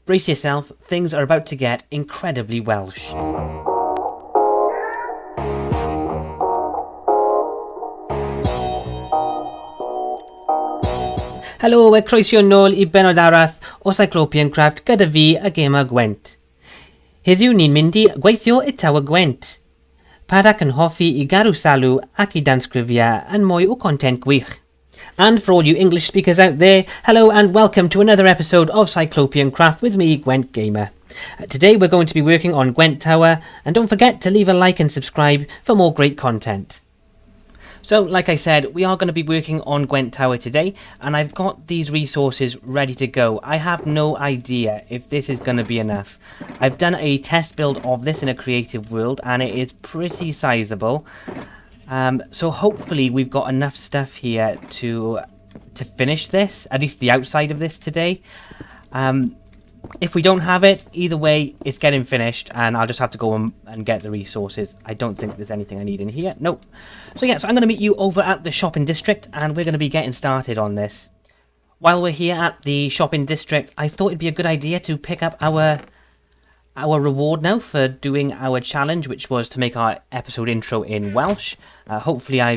Brace yourself, things are about to get incredibly Welsh. Helo, croeso nôl I benod arall o CyclopeanCraft gyda fi a gamer Gwent. Heddiw ni'n mynd I gweithio I Tower Gwent. Para ac yn hoffi I garw salw ac I dansgrifio yn mwy o content gwych. And for all you English speakers out there, hello and welcome to another episode of CyclopeanCraft with me, Gwent Gamer. Today we're going to be working on Gwent Tower, and don't forget to leave a like and subscribe for more great content. So, like I said, we are going to be working on Gwent Tower today, and I've got these resources ready to go. I have no idea if this is going to be enough. I've done a test build of this in a creative world, and it is pretty sizable. So hopefully we've got enough stuff here to finish this, at least the outside of this today. If we don't have it, either way, it's getting finished, and I'll just have to go and get the resources. I don't think there's anything I need in here. Nope. So yeah, so I'm going to meet you over at the shopping district, and we're going to be getting started on this. While we're here at the shopping district, I thought it'd be a good idea to pick up our reward now for doing our challenge, which was to make our episode intro in Welsh. Hopefully I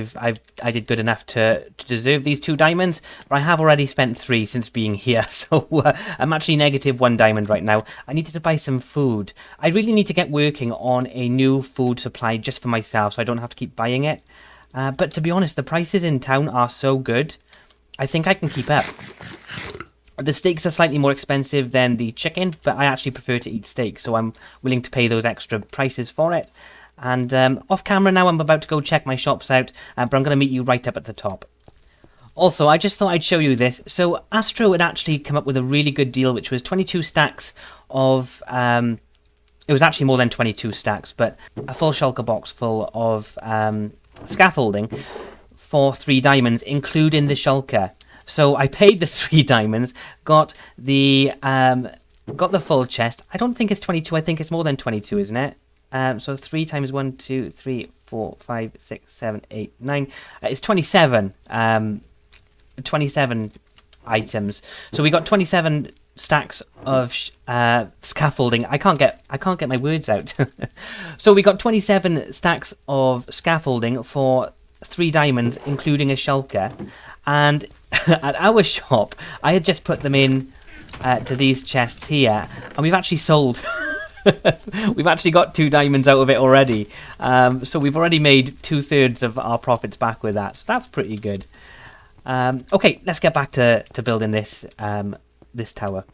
did good enough to deserve these 2 diamonds, but I have already spent 3 since being here, so I'm actually negative 1 diamond right now. I needed to buy some food. I really need to get working on a new food supply just for myself, so I don't have to keep buying it. But to be honest, the prices in town are so good, I think I can keep up. The steaks are slightly more expensive than the chicken, but I actually prefer to eat steak, so I'm willing to pay those extra prices for it. And off camera now, I'm about to go check my shops out, but I'm going to meet you right up at the top. Also, I just thought I'd show you this. So Astro had actually come up with a really good deal, which was 22 stacks of... it was actually more than 22 stacks, but a full shulker box full of scaffolding for 3 diamonds, including the shulker. So I paid the 3 diamonds, got the full chest. I don't think it's 22. I think it's more than 22, isn't it? So 3 times 1, 2, 3, 4, 5, 6, 7, 8, 9. It's 27. 27 items. So we got 27 stacks of scaffolding. I can't get my words out. So we got 27 stacks of scaffolding for 3 diamonds, including a shulker. And at our shop, I had just put them in to these chests here, and we've actually sold. We've actually got 2 diamonds out of it already. So we've already made 2/3 of our profits back with that. So that's pretty good. Okay, let's get back to building this this tower.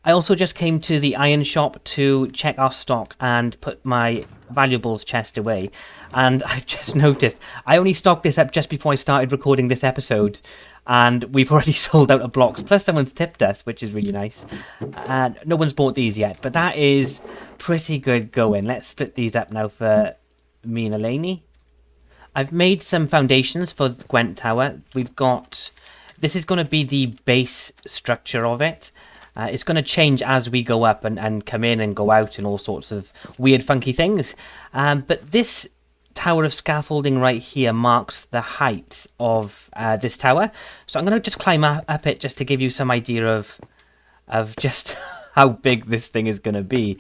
I also just came to the iron shop to check our stock and put my valuables chest away. And I've just noticed I only stocked this up just before I started recording this episode. And we've already sold out of blocks. Plus someone's tipped us, which is really nice. And no one's bought these yet. But that is pretty good going. Let's split these up now for me and Eleni. I've made some foundations for the Gwent Tower. We've got... This is going to be the base structure of it. It's going to change as we go up and come in and go out and all sorts of weird, funky things. But this tower of scaffolding right here marks the height of this tower. So I'm going to just climb up it just to give you some idea of just how big this thing is going to be.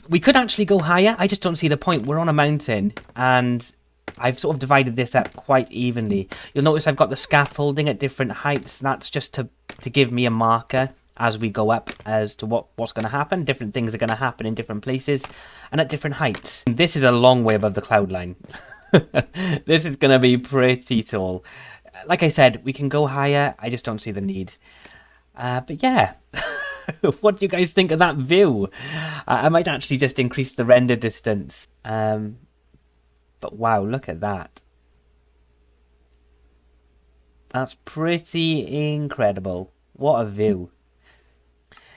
We could actually go higher. I just don't see the point. We're on a mountain, and I've sort of divided this up quite evenly. You'll notice I've got the scaffolding at different heights. That's just to give me a marker as we go up as to what's going to happen. Different things are going to happen in different places and at different heights. This is a long way above the cloud line. This is going to be pretty tall. Like I said, we can go higher. I just don't see the need. But yeah, what do you guys think of that view? I might actually just increase the render distance. But wow, look at that. That's pretty incredible. What a view.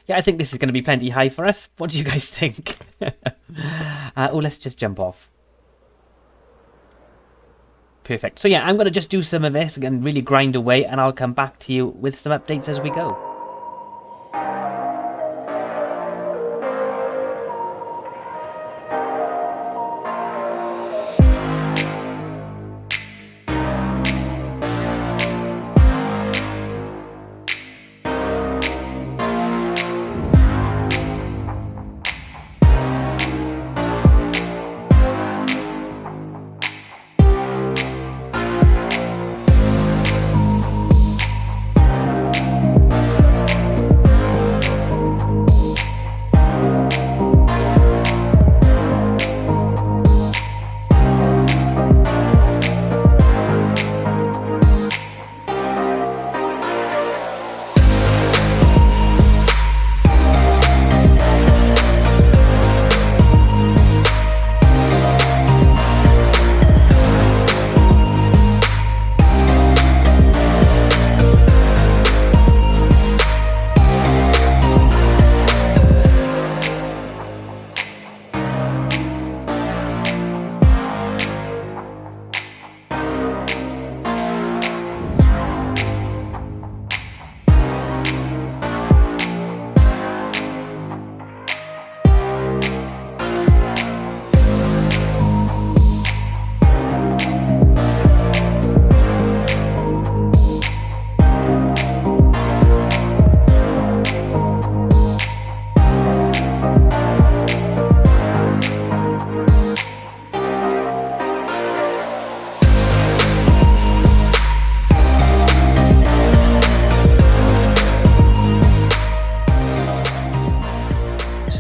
Yeah, I think this is going to be plenty high for us. What do you guys think? Let's just jump off. Perfect. So yeah, I'm going to just do some of this and really grind away, and I'll come back to you with some updates as we go.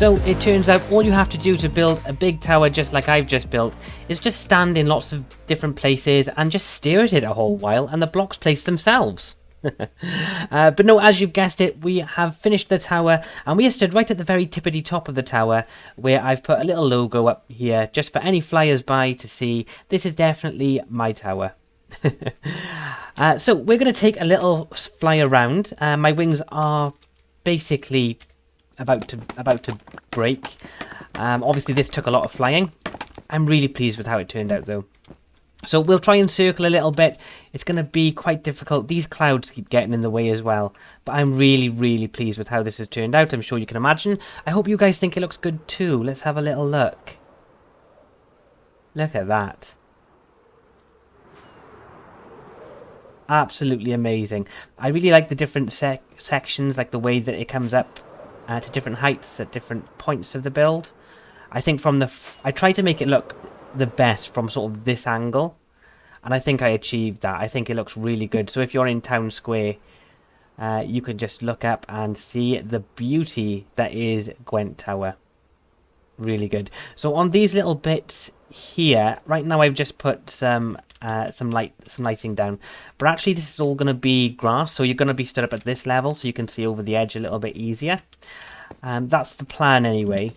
So it turns out all you have to do to build a big tower just like I've just built is just stand in lots of different places and just stare at it a whole while and the blocks place themselves. But no, as you've guessed it, we have finished the tower and we are stood right at the very tippity top of the tower where I've put a little logo up here just for any flyers by to see this is definitely my tower. So we're going to take a little fly around. My wings are basically about to break. Obviously this took a lot of flying. I'm really pleased with how it turned out though. So we'll try and circle a little bit. It's going to be quite difficult. These clouds keep getting in the way as well. But I'm really pleased with how this has turned out. I'm sure you can imagine. I hope you guys think it looks good too. Let's have a little look. Look at that. Absolutely amazing. I really like the different sections, like the way that it comes up to different heights at different points of the build. I think from the... I try to make it look the best from sort of this angle, and I think I achieved that. I think it looks really good. So if you're in Town Square, you can just look up and see the beauty that is Gwent Tower. Really good. So on these little bits here, right now I've just put some lighting down, but actually this is all going to be grass, so you're going to be stood up at this level so you can see over the edge a little bit easier. That's the plan anyway.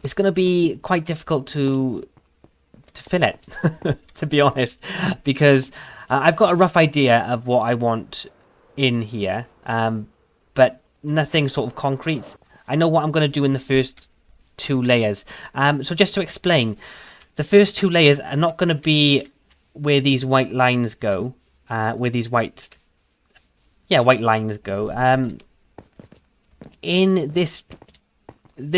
It's going to be quite difficult to fill it, to be honest, because I've got a rough idea of what I want in here, but nothing sort of concrete. I know what I'm going to do in the first 2 layers. So just to explain, the first 2 layers are not going to be where these white lines go, where these white lines go. In this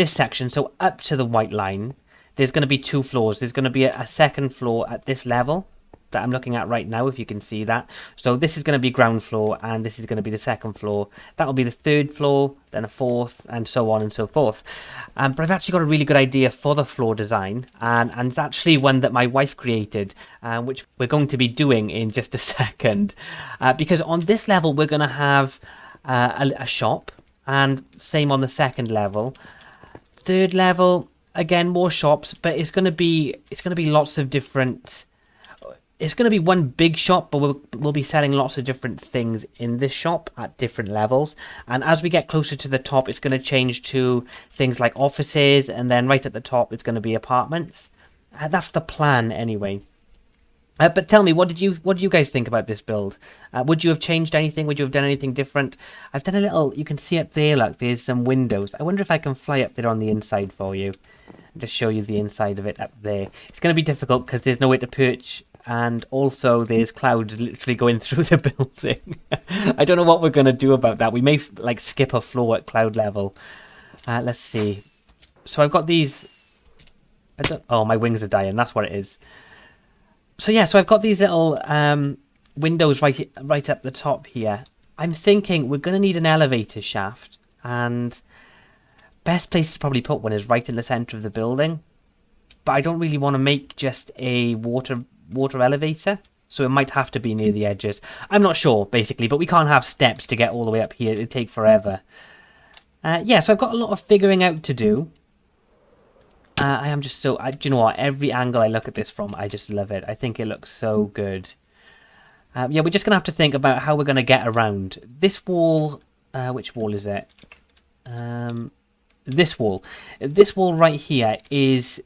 section, so up to the white line, there's going to be 2 floors. There's going to be a second floor at this level that I'm looking at right now, if you can see that. So this is going to be ground floor, and this is going to be the second floor. That will be the 3rd floor, then a 4th, and so on and so forth. But I've actually got a really good idea for the floor design, and it's actually one that my wife created, which we're going to be doing in just a second. Because on this level, we're going to have a shop, and same on the 2nd level. 3rd level, again, more shops, but it's going to be lots of different... It's going to be one big shop, but we'll be selling lots of different things in this shop at different levels. And as we get closer to the top, it's going to change to things like offices, and then right at the top, it's going to be apartments. That's the plan anyway. But tell me, what did you guys think about this build? Would you have changed anything? Would you have done anything different? I've done a little... You can see up there, look, there's some windows. I wonder if I can fly up there on the inside for you. Just show you the inside of it up there. It's going to be difficult because there's nowhere to perch. And also there's clouds literally going through the building. I don't know what we're going to do about that. We may like skip a floor at cloud level. Let's see. So I've got these... Oh, my wings are dying. That's what it is. So yeah, so I've got these little windows right up the top here. I'm thinking we're going to need an elevator shaft, and best place to probably put one is right in the centre of the building. But I don't really want to make just a water elevator, so it might have to be near the edges. I'm not sure, basically, but we can't have steps to get all the way up here. It'd take forever. Yeah, so I've got a lot of figuring out to do. I am just so... do you know what? Every angle I look at this from, I just love it. I think it looks so good. Yeah, we're just going to have to think about how we're going to get around. This wall... which wall is it? This wall. This wall right here is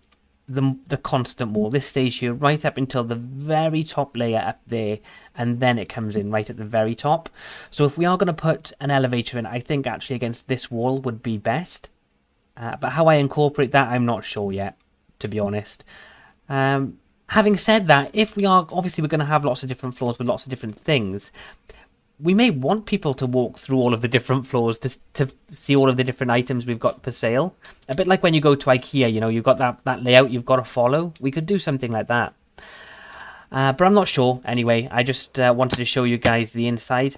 the constant wall. This stays here right up until the very top layer up there, and then it comes in right at the very top. So if we are going to put an elevator in, I think actually against this wall would be best. But how I incorporate that, I'm not sure yet, to be honest. Having said that, if we are... Obviously, we're going to have lots of different floors with lots of different things. We may want people to walk through all of the different floors to see all of the different items we've got for sale. A bit like when you go to IKEA, you know, you've got that layout you've got to follow. We could do something like that. But I'm not sure. Anyway, I just wanted to show you guys the inside.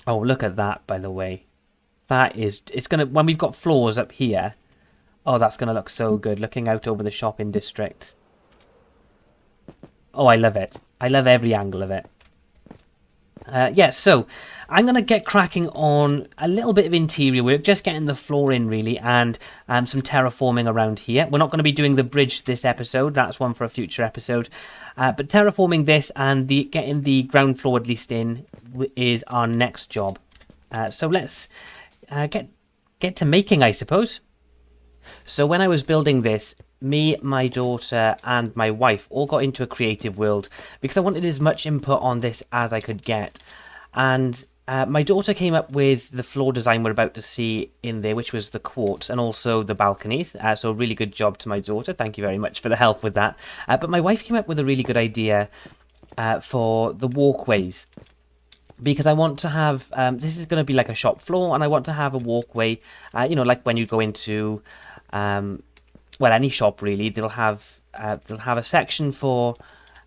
Oh, look at that, by the way. That is... It's going to... When we've got floors up here... Oh, that's going to look so good, looking out over the shopping district. Oh, I love it. I love every angle of it. Yeah, so I'm going to get cracking on a little bit of interior work, just getting the floor in really, and some terraforming around here. We're not going to be doing the bridge this episode, that's one for a future episode. But terraforming this and getting the ground floor at least in is our next job. So let's get to making, I suppose. So when I was building this, me, my daughter, and my wife all got into a creative world because I wanted as much input on this as I could get. And my daughter came up with the floor design we're about to see in there, which was the quartz and also the balconies. So really good job to my daughter. Thank you very much for the help with that. But my wife came up with a really good idea for the walkways. Because I want to have, this is going to be like a shop floor, and I want to have a walkway, like when you go into, any shop really, they'll have a section for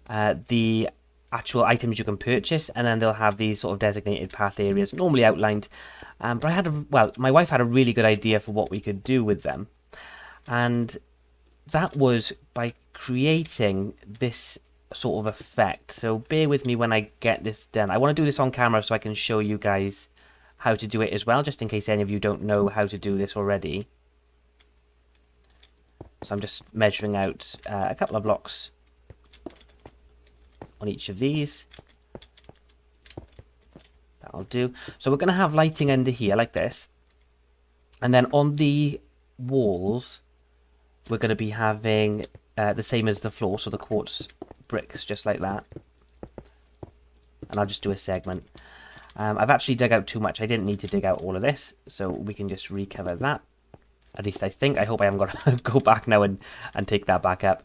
the actual items you can purchase, and then they'll have these sort of designated path areas, normally outlined. But my wife had a really good idea for what we could do with them, and that was by creating this sort of effect. So bear with me when I get this done. I want to do this on camera so I can show you guys how to do it as well, just in case any of you don't know how to do this already. So I'm just measuring out a couple of blocks on each of these. That'll do. So we're going to have lighting under here like this, and then on the walls we're going to be having the same as the floor, so the quartz bricks just like that, and I'll just do a segment. I've actually dug out too much. I didn't need to dig out all of this, so we can just recover that, at least I think. I hope I haven't got to go back now and take that back up.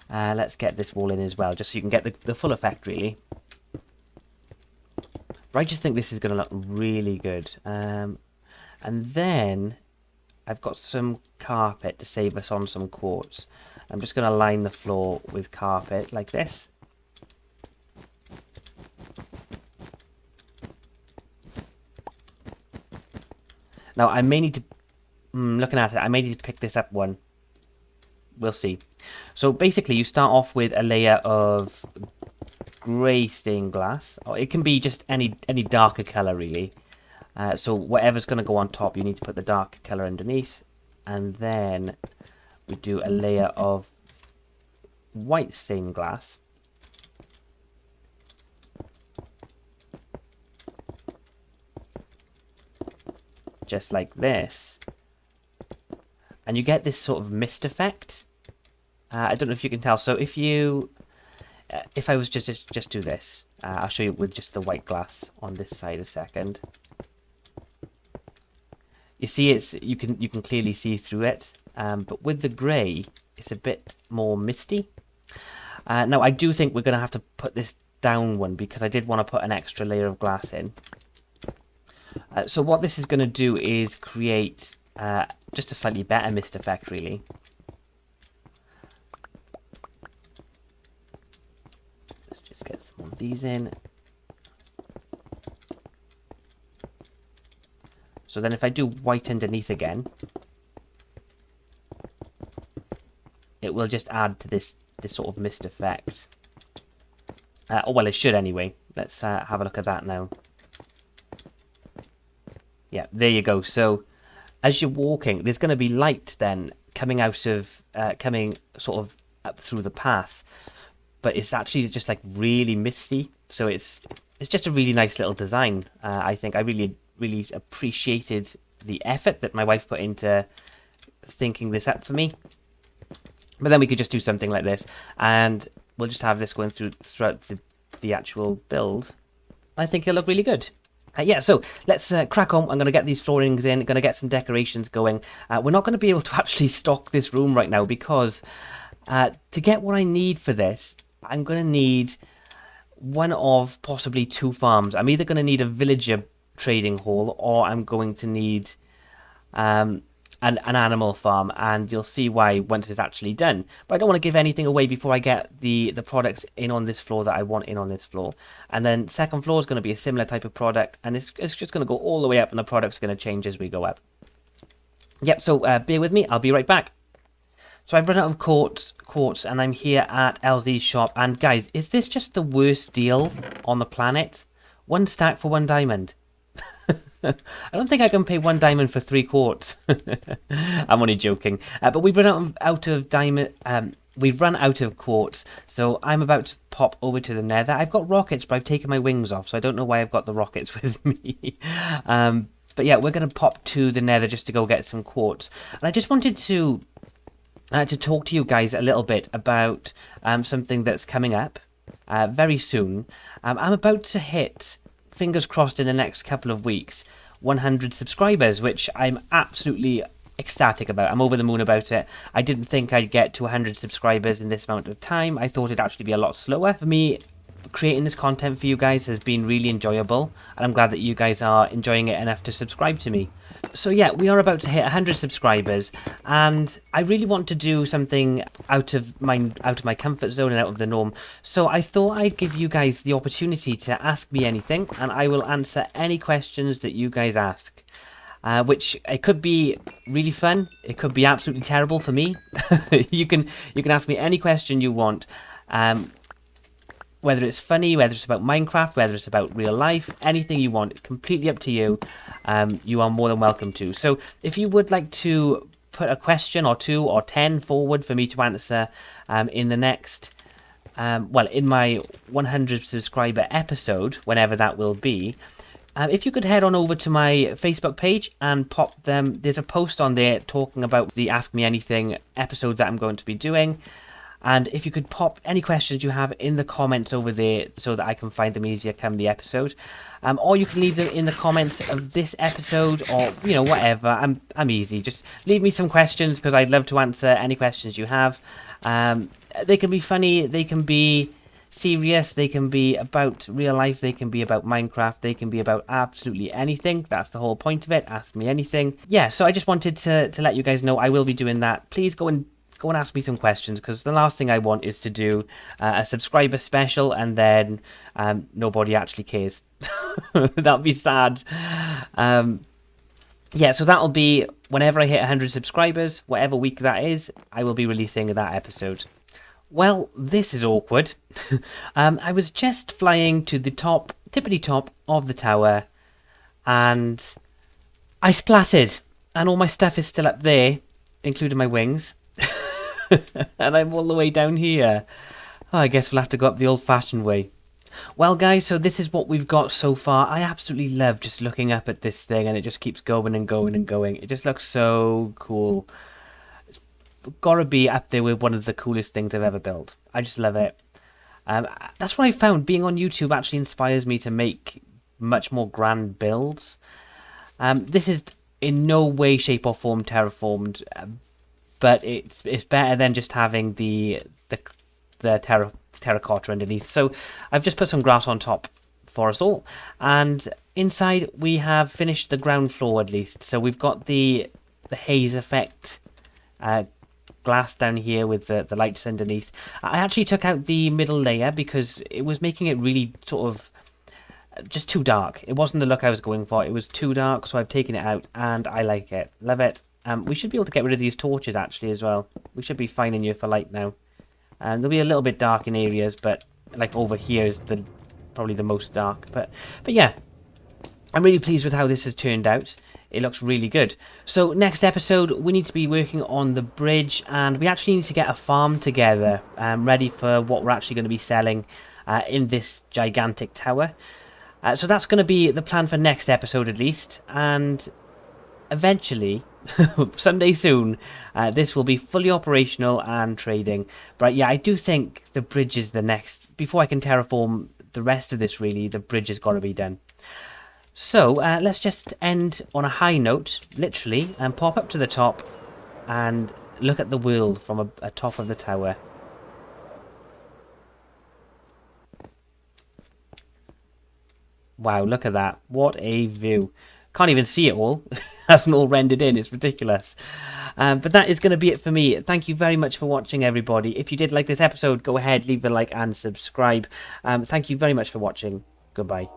Let's get this wall in as well, just so you can get the full effect really. But I just think this is going to look really good. And then I've got some carpet to save us on some quartz. I'm just going to line the floor with carpet like this. Now I may need to, looking at it, I may need to pick this up one. We'll see. So basically you start off with a layer of grey stained glass, or it can be just any darker colour really. So whatever's going to go on top, you need to put the dark colour underneath, and then we do a layer of white stained glass. Just like this. And you get this sort of mist effect. I don't know if you can tell. So if I was just do this, I'll show you with just the white glass on this side a second. You see, you can clearly see through it. But with the grey, it's a bit more misty. Now, I do think we're going to have to put this down one, because I did want to put an extra layer of glass in. So what this is going to do is create just a slightly better mist effect, really. Let's just get some of these in. So then if I do white underneath again, it will just add to this sort of mist effect. Well, it should anyway. Let's have a look at that now. Yeah, there you go. So as you're walking, there's going to be light then coming out of, coming sort of up through the path. But it's actually just like really misty. So it's just a really nice little design. I think I really appreciated the effort that my wife put into thinking this up for me. But then we could just do something like this, and we'll just have this going throughout the actual build. I think it'll look really good. Yeah, so let's crack on. I'm going to get these floorings in, going to get some decorations going. We're not going to be able to actually stock this room right now, because to get what I need for this, I'm going to need one of possibly two farms. I'm either going to need a villager trading hall, or I'm going to need an animal farm, and you'll see why once it's actually done. But I don't want to give anything away before I get the products in on this floor that I want in on this floor. And then second floor is going to be a similar type of product, and it's just going to go all the way up, and the product's going to change as we go up. Yep, so bear with me, I'll be right back. So I've run out of quartz, and I'm here at LZ's shop. And guys, is this just the worst deal on the planet? 1 stack for 1 diamond. I don't think I can pay 1 diamond for 3 quartz. I'm only joking. But we've run out of diamond. We've run out of quartz, so I'm about to pop over to the nether. I've got rockets, but I've taken my wings off, so I don't know why I've got the rockets with me. But yeah, we're going to pop to the nether just to go get some quartz. And I just wanted to talk to you guys a little bit about something that's coming up very soon. I'm about to hit, fingers crossed in the next couple of weeks, 100 subscribers, which I'm absolutely ecstatic about. I'm over the moon about it. I didn't think I'd get to 100 subscribers in this amount of time. I thought it'd actually be a lot slower. For me, creating this content for you guys has been really enjoyable, and I'm glad that you guys are enjoying it enough to subscribe to me. So yeah, we are about to hit 100 subscribers, and I really want to do something out of my comfort zone and out of the norm. So I thought I'd give you guys the opportunity to ask me anything, and I will answer any questions that you guys ask. Which it could be really fun, it could be absolutely terrible for me. you can ask me any question you want, whether it's funny, whether it's about Minecraft, whether it's about real life, anything you want, completely up to you. You are more than welcome to. So if you would like to put a question or 2 or 10 forward for me to answer in the next, in my 100 subscriber episode, whenever that will be, if you could head on over to my Facebook page and pop them, there's a post on there talking about the Ask Me Anything episodes that I'm going to be doing. And if you could pop any questions you have in the comments over there so that I can find them easier come the episode. Or you can leave them in the comments of this episode, or, you know, whatever. I'm easy. Just leave me some questions, because I'd love to answer any questions you have. They can be funny, they can be serious, they can be about real life, they can be about Minecraft, they can be about absolutely anything. That's the whole point of it. Ask me anything. Yeah, so I just wanted to let you guys know I will be doing that. Please go and ask me some questions, because the last thing I want is to do a subscriber special and then nobody actually cares. That'd be sad. Yeah, so that'll be whenever I hit 100 subscribers, whatever week that is, I will be releasing that episode. Well, this is awkward. I was just flying to the tippity top of the tower, and I splattered, and all my stuff is still up there, including my wings. And I'm all the way down here. Oh, I guess we'll have to go up the old-fashioned way. Well, guys, so this is what we've got so far. I absolutely love just looking up at this thing, and it just keeps going and going and going. It just looks so cool. It's got to be up there with one of the coolest things I've ever built. I just love it. That's what I found. Being on YouTube actually inspires me to make much more grand builds. This is in no way, shape, or form terraformed, but it's better than just having the terracotta underneath. So I've just put some grass on top for us all, and inside we have finished the ground floor at least. So we've got the haze effect glass down here with the lights underneath. I actually took out the middle layer because it was making it really sort of just too dark. It wasn't the look I was going for. It was too dark, so I've taken it out, and I like it. Love it. We should be able to get rid of these torches actually as well. We should be fine in here for light now. And there'll be a little bit dark in areas, but like over here is probably the most dark. But yeah, I'm really pleased with how this has turned out. It looks really good. So next episode, we need to be working on the bridge, and we actually need to get a farm together, ready for what we're actually going to be selling in this gigantic tower. So that's going to be the plan for next episode at least, and eventually, someday soon, this will be fully operational and trading. But yeah, I do think the bridge is the next. Before I can terraform the rest of this, really, the bridge has got to be done. So let's just end on a high note, literally, and pop up to the top and look at the world from a top of the tower. Wow, look at that. What a view. Can't even see it all. It hasn't all rendered in. It's ridiculous. But that is going to be it for me. Thank you very much for watching, everybody. If you did like this episode, go ahead, leave a like and subscribe. Thank you very much for watching. Goodbye.